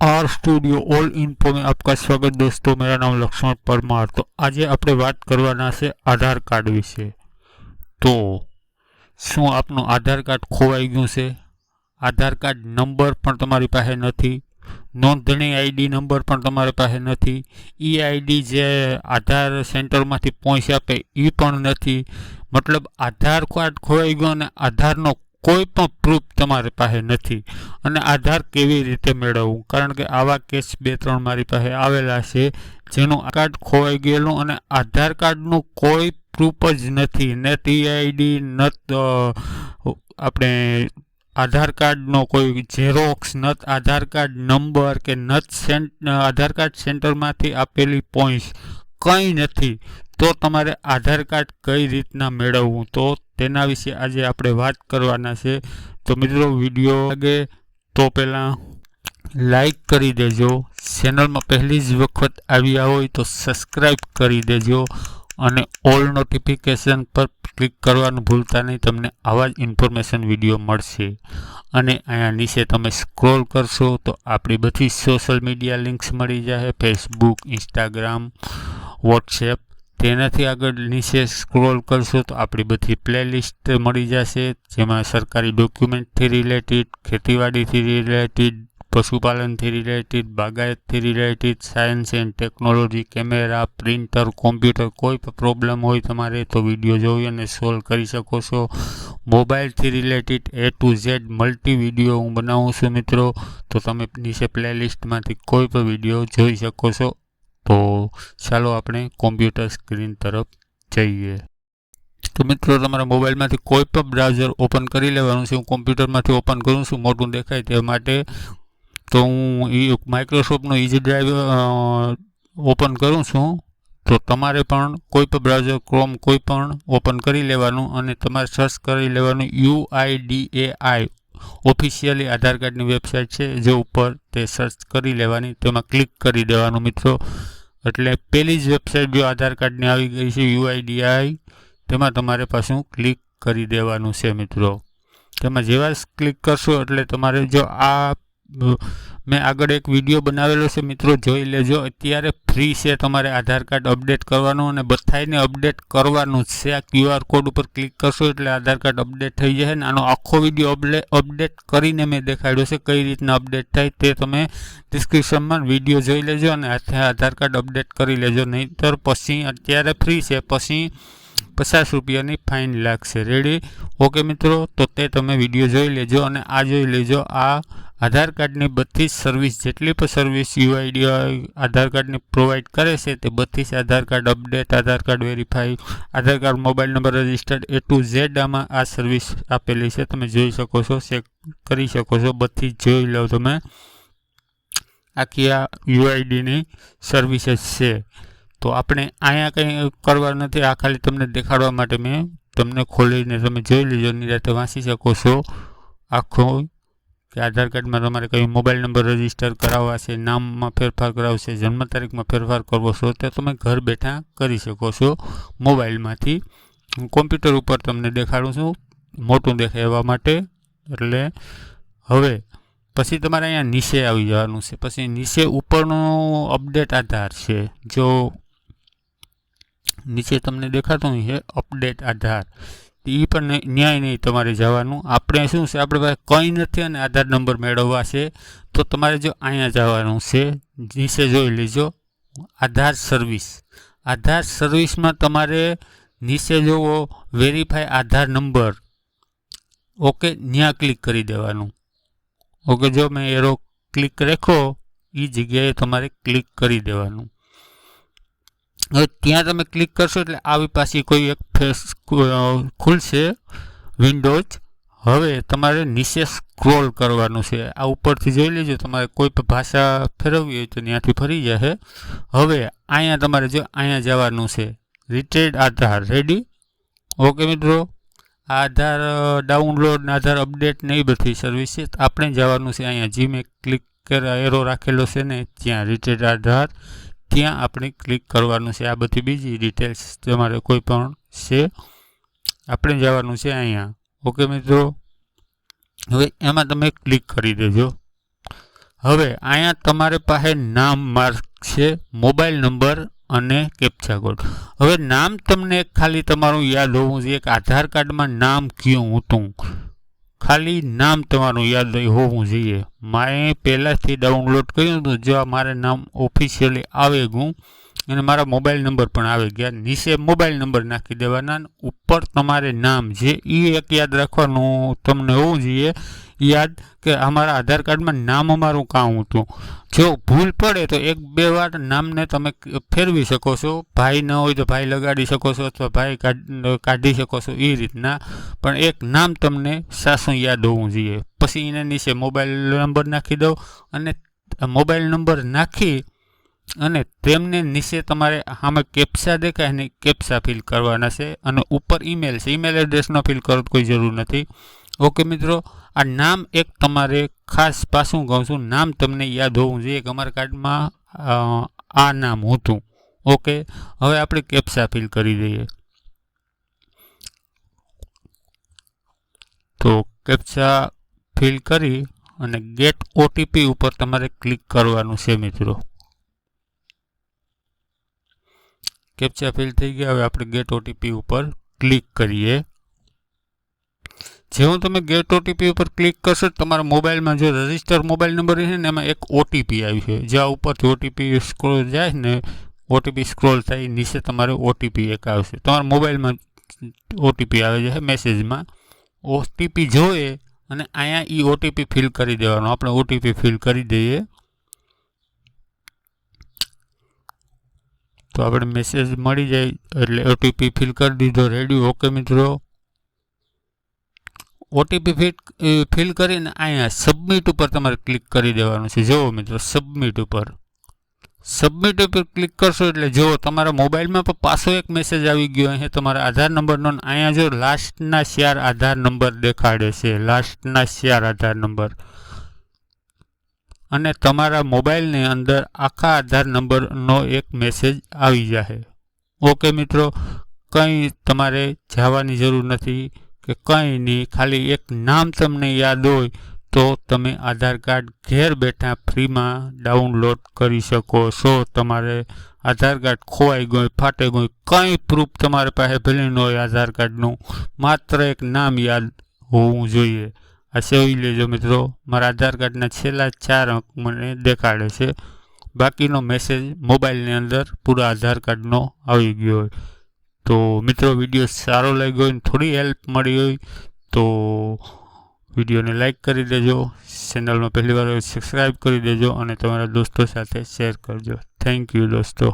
Are studio all info में आपका स्वागत दोस्तों। मेरा नाम लक्ष्मण परमार। तो आज આપણે વાત કરવાના છે આધાર કાર્ડ વિશે। તો શું આપનું આધાર કાર્ડ ખોવાઈ ગયું છે? આધાર કાર્ડ નંબર પણ તમારી પાસે નથી, નોંધણી આઈડી નંબર પણ તમારી પાસે નથી, ઈ આઈડી જે આધાર સેન્ટરમાંથી પહોંચી આપે એ પણ નથી। મતલબ આધાર કાર્ડ ખોવાઈ ગયું અને આધારનો કોઈ પણ પ્રૂફ તમારી પાસે નથી અને આધાર કેવી રીતે મેળવવું? કારણ કે આવા કેસ 2-3 મારી પાસે આવેલા છે જેનું કાર્ડ ખોવાઈ ગયેલું અને આધાર કાર્ડનું કોઈ પ્રૂફ જ નથી, ને ટીઆઈડી ન આપણે આધાર કાર્ડનો કોઈ ઝેરોક્સ, ન આધાર કાર્ડ નંબર કે ન આધાર કાર્ડ સેન્ટરમાંથી આપેલી પોઈન્ટ્સ કંઈ નથી। તો તમારે આધાર કાર્ડ કઈ રીતના મેળવવું, તો તેના વિશે આજે આપણે વાત કરવાના છે। તો મિત્રો વિડીયો લાગે તો પહેલાં લાઈક કરી દેજો, ચેનલમાં પહેલી જ વખત આવ્યા હોય તો સબસ્ક્રાઈબ કરી દેજો અને ઓલ નોટિફિકેશન પર ક્લિક કરવાનું ભૂલતા નહીં, તમને આવા જ ઇન્ફોર્મેશન વિડીયો મળશે। અને અહીંયા નીચે તમે સ્ક્રોલ કરશો તો આપણી બધી સોશિયલ મીડિયા લિંક્સ મળી જશે, ફેસબુક, ઇન્સ્ટાગ્રામ, વોટ્સએપ। તેનાથી આગળ નીચે સ્ક્રોલ કરશો તો આપણી બધી પ્લેલિસ્ટ મળી જશે, જેમાં સરકારી ડોક્યુમેન્ટથી રિલેટેડ, ખેતીવાડીથી રિલેટેડ, પશુપાલનથી રિલેટેડ, બાગાયતથી related, science and technology, camera, printer, computer, કોઈ પણ પ્રોબ્લેમ હોય તમારે તો વિડીયો જોઈ અને સોલ્વ કરી શકો છો। મોબાઈલથી related A to Z multi video હું બનાવું છું મિત્રો, તો તમે નીચે પ્લેલિસ્ટમાંથી કોઈ પણ વિડીયો જોઈ શકો છો। તો ચાલો આપણે કોમ્પ્યુટર સ્ક્રીન તરફ જઈએ। તો મિત્રો તમારા મોબાઈલમાંથી કોઈ પણ બ્રાઉઝર ઓપન કરી લેવાનું છે। હું કોમ્પ્યુટરમાંથી ઓપન કરું છું મોટું દેખાય તે માટે, તો હું માઇક્રોસોફ્ટનો ઇઝી ડ્રાઈવ ઓપન કરું છું। તો તમારે પણ કોઈ પણ બ્રાઉઝર, ક્રોમ કોઈ પણ ઓપન કરી લેવાનું અને તમારે સર્ચ કરી લેવાનું UIDAI ઓફિશિયલી આધાર કાર્ડની વેબસાઇટ છે જે ઉપર તે સર્ચ કરી લેવાની, તેમાં ક્લિક કરી દેવાનું મિત્રો। એટલે પહેલી જ વેબસાઇટ જો આધાર કાર્ડની આવી ગઈ છે UIDAI, તેમાં તમારે પાછું ક્લિક કરી દેવાનું છે મિત્રો। તેમાં જેવા ક્લિક કરશો એટલે તમારે જો આ મેં આગળ એક વિડીયો બનાવેલો છે મિત્રો, જોઈ લેજો। અત્યારે ફ્રી છે તમારે આધાર કાર્ડ અપડેટ કરવાનું અને બધાને અપડેટ કરવાનું જ છે। આ QR કોડ ઉપર ક્લિક કરશો એટલે આધાર કાર્ડ અપડેટ થઈ જશે ને આનો આખો વિડીયો અપડેટ કરીને મેં દેખાડ્યો છે કઈ રીતના અપડેટ થાય, તે તમે ડિસ્ક્રિપ્શનમાં વિડીયો જોઈ લેજો અને આધાર કાર્ડ અપડેટ કરી લેજો, નહીંતર પછી અત્યારે ફ્રી છે, પછી 50 રૂપિયાની ફાઇન લાગશે। રેડી? ઓકે મિત્રો, તો તે તમે વિડીયો જોઈ લેજો અને આ જોઈ લેજો। આ આધાર કાર્ડની બધી જ સર્વિસ, જેટલી પણ સર્વિસ UIDAI આધાર કાર્ડની પ્રોવાઈડ કરે છે તે બધી જ Aadhaar card update, Aadhaar card verify, Aadhaar card mobile number registered, A to Z આમાં આ સર્વિસ આપેલી છે, તમે જોઈ શકો છો, ચેક કરી શકો છો, બધી જ જોઈ લો તમે। આખી આ UIDની સર્વિસીસ છે। તો આપણે અહીંયા કંઈ કરવા નથી, આ ખાલી તમને દેખાડવા માટે મેં તમને ખોલીને તમે જોઈ લેજો, નિરાતે વાંચી શકો છો આખો કે આધાર કાર્ડમાં તમારે કઈ મોબાઈલ નંબર રજિસ્ટર કરાવવા છે, નામમાં ફેરફાર કરાવશે, જન્મ તારીખમાં ફેરફાર કરવો છો તો તમે ઘર બેઠા કરી શકો છો મોબાઈલમાંથી। હું કોમ્પ્યુટર ઉપર તમને દેખાડું છું મોટું દેખાય એવા માટે। એટલે હવે પછી તમારે અહીંયા નીચે આવી જવાનું છે, પછી નીચે ઉપરનું અપડેટ આધાર છે, જો નીચે તમને દેખાતું છે અપડેટ આધાર, એ પણ ન્યાય નહીં તમારે જવાનું। આપણે શું છે, આપણે પાસે કંઈ નથી અને આધાર નંબર મેળવવા છે તો તમારે જો અહીંયા જવાનું છે, નીચે જોઈ લેજો આધાર સર્વિસ। આધાર સર્વિસમાં તમારે નીચે જોવો વેરીફાઈ આધાર નંબર, ઓકે, ત્યાં ક્લિક કરી દેવાનું। ઓકે, જો મેં એરો ક્લિક રાખ્યો એ જગ્યાએ તમારે ક્લિક કરી દેવાનું। હવે ત્યાં તમે ક્લિક કરશો એટલે આવી પાછી કોઈ એક ફેસ ખુલશે વિન્ડોઝ। હવે તમારે નીચે સ્ક્રોલ કરવાનું છે, આ ઉપરથી જોઈ લેજો, તમારે કોઈ પણ ભાષા ફેરવવી હોય તો ત્યાંથી ફરી જશે। હવે અહીંયા તમારે જો અહીંયા જવાનું છે રિટેડ આધાર। રેડી? ઓકે મિત્રો, આ આધાર ડાઉનલોડ ને આધાર અપડેટ ને એ બધી સર્વિસ છે, આપણે જવાનું છે અહીંયા જે મેં ક્લિક એરો રાખેલો છે ને ત્યાં રિટેડ આધાર, ત્યાં આપણે ક્લિક કરવાનું છે। આ બધી બીજી ડિટેલ્સ તમારે કોઈ પણ છે, આપણે જવાનું છે અહીંયા। ઓકે મિત્રો, હવે એમાં તમે ક્લિક કરી દેજો। હવે અહીંયા તમારે પાસે નામ માર્ક છે, મોબાઈલ નંબર અને કેપ્ચા કોડ. હવે નામ તમને ખાલી તમારું યાદ હોવું જોઈએ કે આધાર કાર્ડમાં નામ કયું હતું, ખાલી નામ તમારું યાદ હોવું જોઈએ. મેં પહેલાંથી ડાઉનલોડ કર્યું હતું, જો મારે નામ ઓફિશિયલી આવે ગયું અને મારા મોબાઈલ નંબર પણ આવે ગયા. નીચે મોબાઈલ નંબર નાખી દેવાના, ઉપર તમારે નામ જે એ એક યાદ રાખવાનું તમને હોવું જોઈએ યાદ કે અમારા આધાર કાર્ડમાં નામ અમારું કામ હતું. જો ભૂલ પડે તો 1-2 વાર નામને તમે ફેરવી શકો છો, ભાઈ ન હોય તો ભાઈ લગાડી શકો છો અથવા ભાઈ કાઢી શકો છો, એ રીતના. પણ એક નામ તમને સાચું યાદ હોવું જોઈએ. પછી એના નીચે મોબાઈલ નંબર નાખી દો અને મોબાઈલ નંબર નાખી અને તેમને નીચે તમારે આમાં કેપ્સા દેખાય ને કેપ્સા ફિલ કરવાના છે અને ઉપર ઈમેલ છે, ઈમેલ એડ્રેસનો ફિલ કરો કોઈ જરૂર નથી. ઓકે મિત્રો, આ નામ એક તમારે ખાસ પાછું કહું છું, નામ તમને યાદ હોવું જોઈએ કે અમારા કાર્ડમાં આ નામ હતું. ઓકે, હવે આપણે કેપ્સા ફિલ કરી દઈએ. તો કેપ્સા ફિલ કરી અને ગેટ ઓટીપી ઉપર તમારે ક્લિક કરવાનું છે મિત્રો. કેપ્ચા ફિલ થઈ ગયા. હવે આપણે ગેટ ઓટીપી ઉપર ક્લિક કરીએ. જેવું તમે ગેટ ઓટીપી ઉપર ક્લિક કરશો તમારા મોબાઈલમાં જો રજિસ્ટર મોબાઈલ નંબર છે ને એમાં એક ઓટીપી આવી છે. જ્યાં ઉપરથી ઓટીપી સ્ક્રોલ જાય ને ઓટીપી સ્ક્રોલ થાય નીચે તમારે ઓટીપી એક આવશે. તમારા મોબાઈલમાં ઓટીપી આવે છે મેસેજમાં. ઓટીપી જોઈએ અને અહીંયા એ ઓટીપી ફિલ કરી દેવાનો. આપણે ઓટીપી ફિલ કરી દઈએ તો આપણે મેસેજ મળી જાય એટલે ઓટીપી ફિલ કરી દીધો, રેડી. ઓકે મિત્રો, ઓટીપી ફિલ કરીને અહીંયા સબમિટ ઉપર તમારે ક્લિક કરી દેવાનું છે. જુઓ મિત્રો, સબમિટ ઉપર ક્લિક કરશો એટલે જુઓ તમારા મોબાઈલમાં પણ પાછો એક મેસેજ આવી ગયો. અહીંયા તમારા આધાર નંબરનો અહીંયા જો લાસ્ટના 4 આધાર નંબર દેખાડે છે, લાસ્ટના 4 આધાર નંબર, અને તમારા મોબાઈલની અંદર આખા આધાર નંબરનો એક મેસેજ આવી જશે. ઓકે મિત્રો, કંઈ તમારે જવાની જરૂર નથી કે કંઈ નહીં, ખાલી એક નામ તમને યાદ હોય તો તમે આધાર કાર્ડ ઘેર બેઠા ફ્રીમાં ડાઉનલોડ કરી શકો છો. તમારે આધાર કાર્ડ ખોવાઈ ગયું, ફાટે ગયું, કંઈ પ્રૂફ તમારી પાસે ભલે ન હોય આધાર કાર્ડનું, માત્ર એક નામ યાદ હોવું જોઈએ. આ સેવી લેજો મિત્રો. મારા આધાર કાર્ડના છેલ્લા 4 અંક મને દેખાડે છે, બાકીનો મેસેજ મોબાઈલની અંદર પૂરા આધાર કાર્ડનો આવી ગયો હોય. તો મિત્રો, વિડીયો સારો લાગ્યો હોય, થોડી હેલ્પ મળી હોય તો વિડીયોને લાઈક કરી દેજો, ચેનલમાં પહેલી વાર સબસ્ક્રાઈબ કરી દેજો અને તમારા દોસ્તો સાથે શેર કરજો. થેન્ક યુ દોસ્તો.